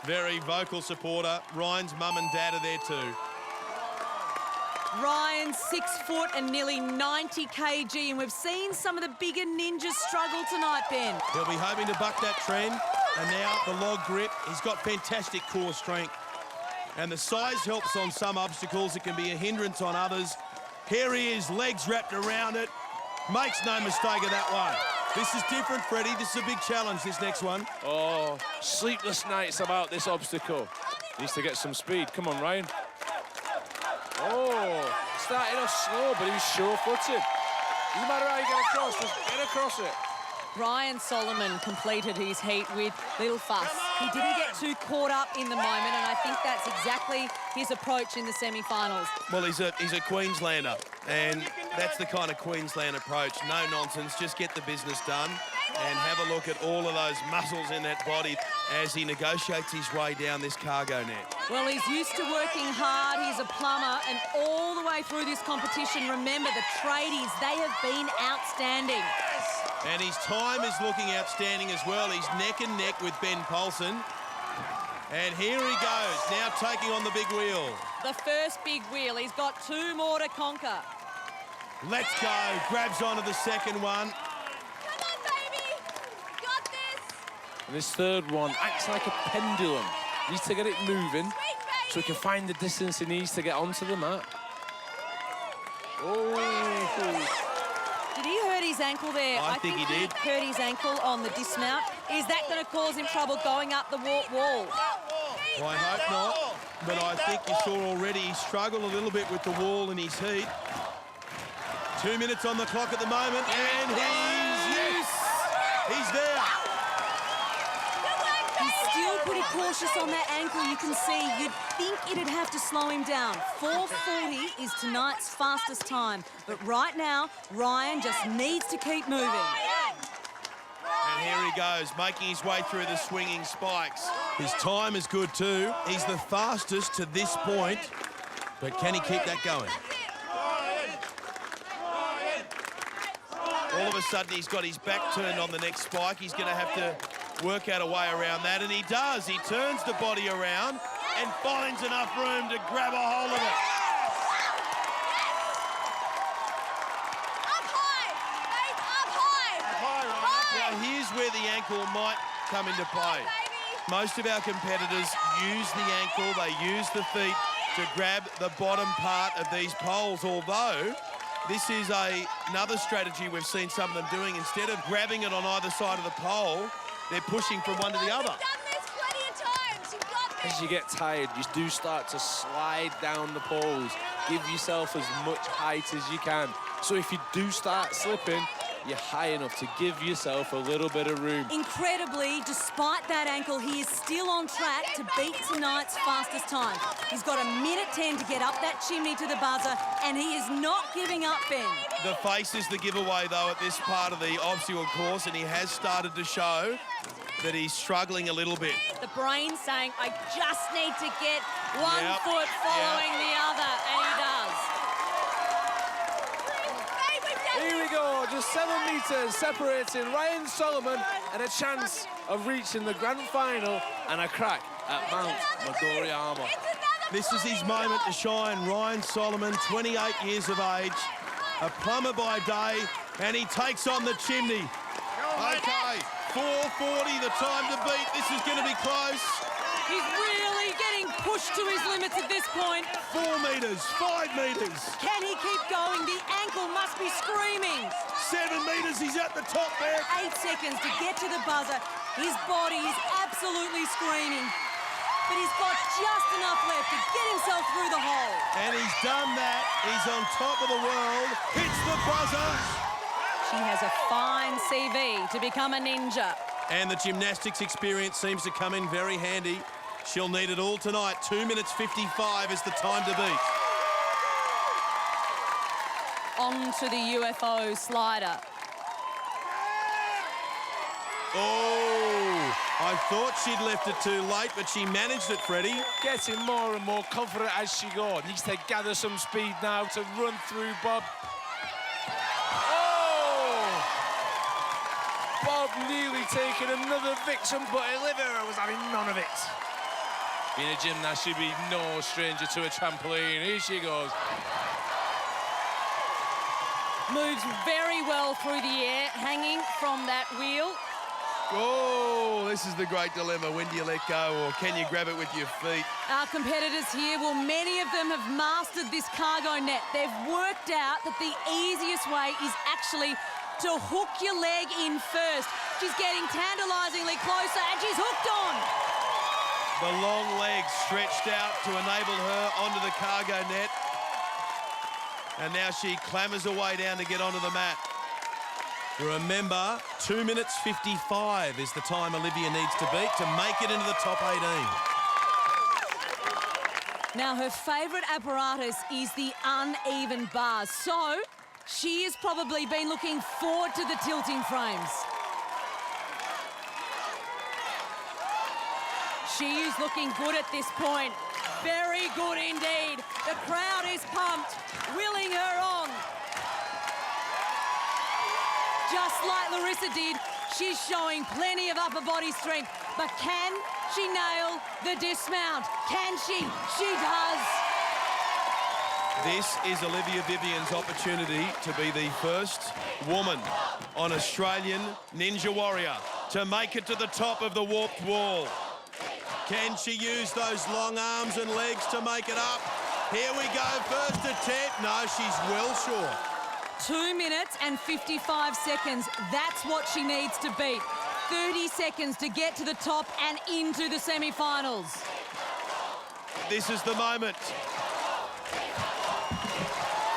Very vocal supporter. Ryan's mum and dad are there too. Ryan's 6 foot and nearly 90 kg, and we've seen some of the bigger ninjas struggle tonight, Ben. He'll be hoping to buck that trend, and now the log grip. He's got fantastic core strength, and the size helps on some obstacles. It can be a hindrance on others. Here he is, legs wrapped around it. Makes no mistake of that one. This is different, Freddie. This is a big challenge, this next one. Oh, sleepless nights about this obstacle. Needs to get some speed. Come on, Ryan. Oh, started off slow, but he was sure-footed. Doesn't matter how you get across, just get across it. Ryan Suliman completed his heat with little fuss. He didn't get too caught up in the moment, and I think that's exactly his approach in the semi-finals. Well, he's a Queenslander, and that's the kind of Queensland approach. No nonsense, just get the business done and have a look at all of those muscles in that body as he negotiates his way down this cargo net. Well, he's used to working hard. He's a plumber, and all the way through this competition, remember, the tradies, they have been outstanding. And his time is looking outstanding as well. He's neck and neck with Ben Polson. And here he goes, now taking on the big wheel. The first big wheel. He's got 2 more to conquer. Let's go. Grabs onto the second one. Come on, baby. Got this. And this third one acts like a pendulum. Needs to get it moving Sweet, so he can find the distance he needs to get onto the mat. Oh. Did he hurt his ankle there? I think he did. Hurt his ankle on the dismount. Is that going to cause him trouble going up the wall? Well, I hope not, but I think you saw already he struggled a little bit with the wall in his heat. 2 minutes on the clock at the moment, and he's there. He's still pretty cautious on that ankle. You can see, you'd think it'd have to slow him down. 4:40 is tonight's fastest time, but right now, Ryan just needs to keep moving. And here he goes, making his way through the swinging spikes. His time is good too. He's the fastest to this point, but can he keep that going? All of a sudden, he's got his back turned on the next spike. He's going to have to work out a way around that, and he does. He turns the body around and finds enough room to grab a hold of it. Up high, babe, up high. Now, here's where the ankle might come into play. Most of our competitors use the ankle, they use the feet to grab the bottom part of these poles, although this is another strategy we've seen some of them doing. Instead of grabbing it on either side of the pole, they're pushing from one to the other. You've done this plenty of times. You've got this. As you get tired, you do start to slide down the poles. Give yourself as much height as you can. So if you do start slipping, you're high enough to give yourself a little bit of room. Incredibly, despite that ankle, he is still on track to beat tonight's fastest time. He's got 1:10 to get up that chimney to the buzzer, and he is not giving up, Ben. The face is the giveaway, though, at this part of the obstacle course, and he has started to show that he's struggling a little bit. The brain saying, I just need to get one foot following the other, and he does. Here we go, just 7 metres separating Ryan Suliman and a chance of reaching the grand final and a crack at Mount Midoriyama. This is his moment to shine. Ryan Suliman, 28 years of age, a plumber by day, and he takes on the chimney. Okay, 4:40, the time to beat. This is going to be close. He's really getting pushed to his limits at this point. 4 metres, 5 metres. Can he keep going? The ankle must be screaming. 7 metres, he's at the top there. 8 seconds to get to the buzzer. His body is absolutely screaming. But he's got just enough left to get himself through the hole. And he's done that. He's on top of the world. Hits the buzzer. She has a fine CV to become a ninja. And the gymnastics experience seems to come in very handy. She'll need it all tonight. 2 minutes 55 is the time to beat. On to the UFO slider. Oh, I thought she'd left it too late, but she managed it, Freddie. Getting more and more confident as she goes. Needs to gather some speed now to run through Bob. Oh! Bob nearly taking another victim, but Olivia was having none of it. Being a gymnast, she'd be no stranger to a trampoline. Here she goes. Moves very well through the air, hanging from that wheel. Oh, this is the great dilemma. When do you let go, or can you grab it with your feet? Our competitors here, well, many of them have mastered this cargo net. They've worked out that the easiest way is actually to hook your leg in first. She's getting tantalisingly closer, and she's hooked on. The long legs stretched out to enable her onto the cargo net. And now she clambers her way down to get onto the mat. Remember, 2 minutes 55 is the time Olivia needs to beat to make it into the top 18. Now, her favourite apparatus is the uneven bars, so she has probably been looking forward to the tilting frames. She is looking good at this point. Very good indeed. The crowd is pumped, willing her on. Just like Larissa did, she's showing plenty of upper body strength. But can she nail the dismount? Can she? She does. This is Olivia Vivian's opportunity to be the first woman on Australian Ninja Warrior to make it to the top of the warped wall. Can she use those long arms and legs to make it up? Here we go, first attempt. No, she's well short. 2 minutes and 55 seconds. That's what she needs to beat. 30 seconds to get to the top and into the semi-finals. This is the moment.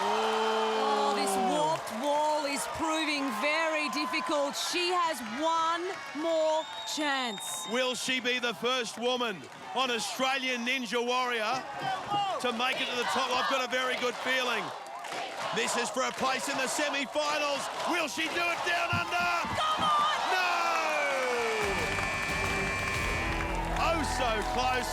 Oh, this warped wall is proving very difficult. She has one more chance. Will she be the first woman on Australian Ninja Warrior to make it to the top? I've got a very good feeling. This is for a place in the semi-finals. Will she do it down under? Come on! No! Oh, so close.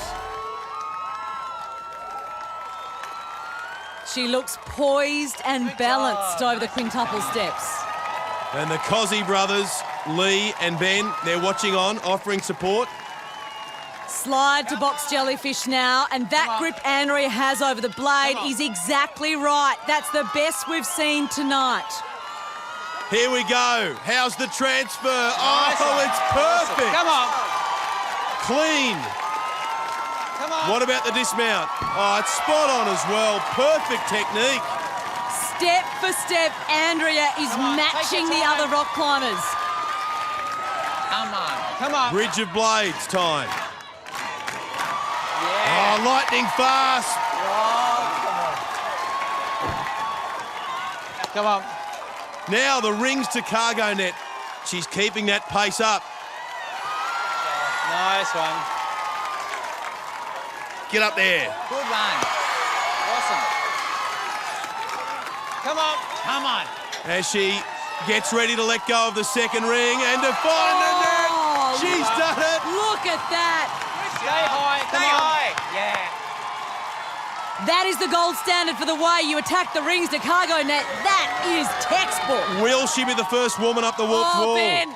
She looks poised and balanced over the quintuple steps. And the Cozzi brothers, Lee and Ben, they're watching on, offering support. Slide to box jellyfish now, and that grip Andrea has over the blade is exactly right. That's the best we've seen tonight. Here we go. How's the transfer? Oh, it's perfect. Come on. Clean. Come on. What about the dismount? Oh, it's spot on as well. Perfect technique. Step for step, Andrea is Come on, matching take the your time. other rock climbers. Come on. Come on. Bridge of blades time. Yeah. Oh, lightning fast. Come on. Now the rings to cargo net. She's keeping that pace up. Nice one. Get up there. Good one. Awesome. Come on. Come on. As she gets ready to let go of the second ring and to find the net. She's done it. Look at that. Stay high. Come on. Yeah. That is the gold standard for the way you attack the rings to cargo net. That is textbook. Will she be the first woman up the warped wall? Ben.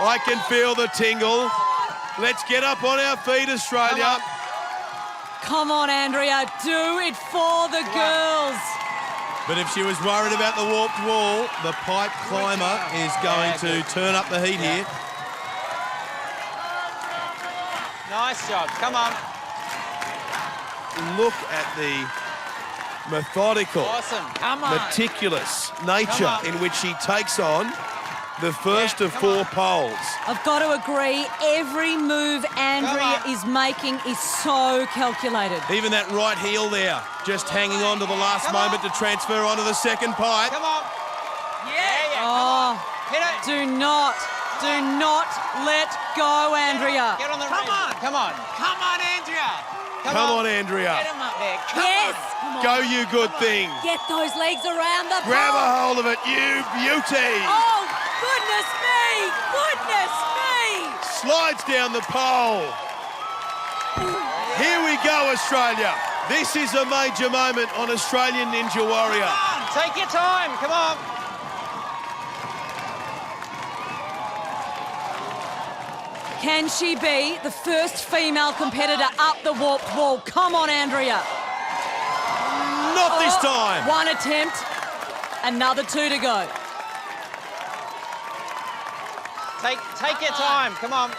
I can feel the tingle. Let's get up on our feet, Australia. Come on, Andrea. Do it for the girls. But if she was worried about the warped wall, the pipe climber is going to turn up the heat here. Nice job. Come on. Look at the methodical, Awesome. Come on. meticulous nature Come on. in which she takes on the first of four poles. I've got to agree, every move Andrea Come on. is making is so calculated. Even that right heel there, just hanging on to the last Come moment on. to transfer onto the second pipe. Come on. Yeah. Oh, Hit it. do not let go, Andrea. Get on the ring. Come on. Come on, Andrea. Come on, Andrea. Get him up there. Come Yes. on. Go, you good thing. Get those legs around the Grab pole. a hold of it, you beauty. Oh, goodness me. Goodness me. Slides down the pole. Here we go, Australia. This is a major moment on Australian Ninja Warrior. Come on. Take your time. Come on. Can she be the first female competitor up the warped wall? Come on, Andrea. Not this time. One attempt, another 2 to go. Take your time. Come on.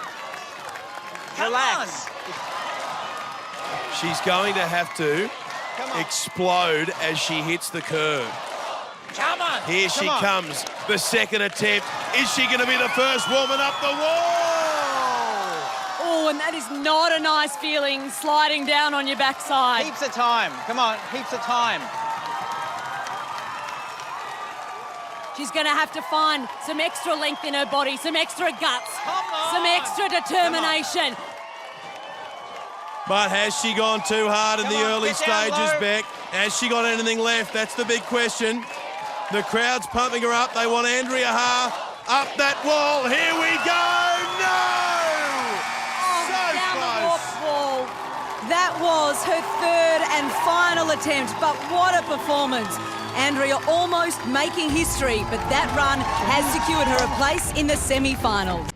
Relax. She's going to have to explode as she hits the curve. Come on. Here she comes. The second attempt. Is she going to be the first woman up the wall? Oh, and that is not a nice feeling, sliding down on your backside. Heaps of time. Come on, heaps of time. She's going to have to find some extra length in her body, some extra guts, some extra determination. But has she gone too hard in the early stages, low. Beck? Has she got anything left? That's the big question. The crowd's pumping her up. They want Andrea Ha up that wall. Here we go. No! So Down the close. warped wall. That was her third and final attempt, but what a performance. Andrea almost making history, but that run has secured her a place in the semi-finals.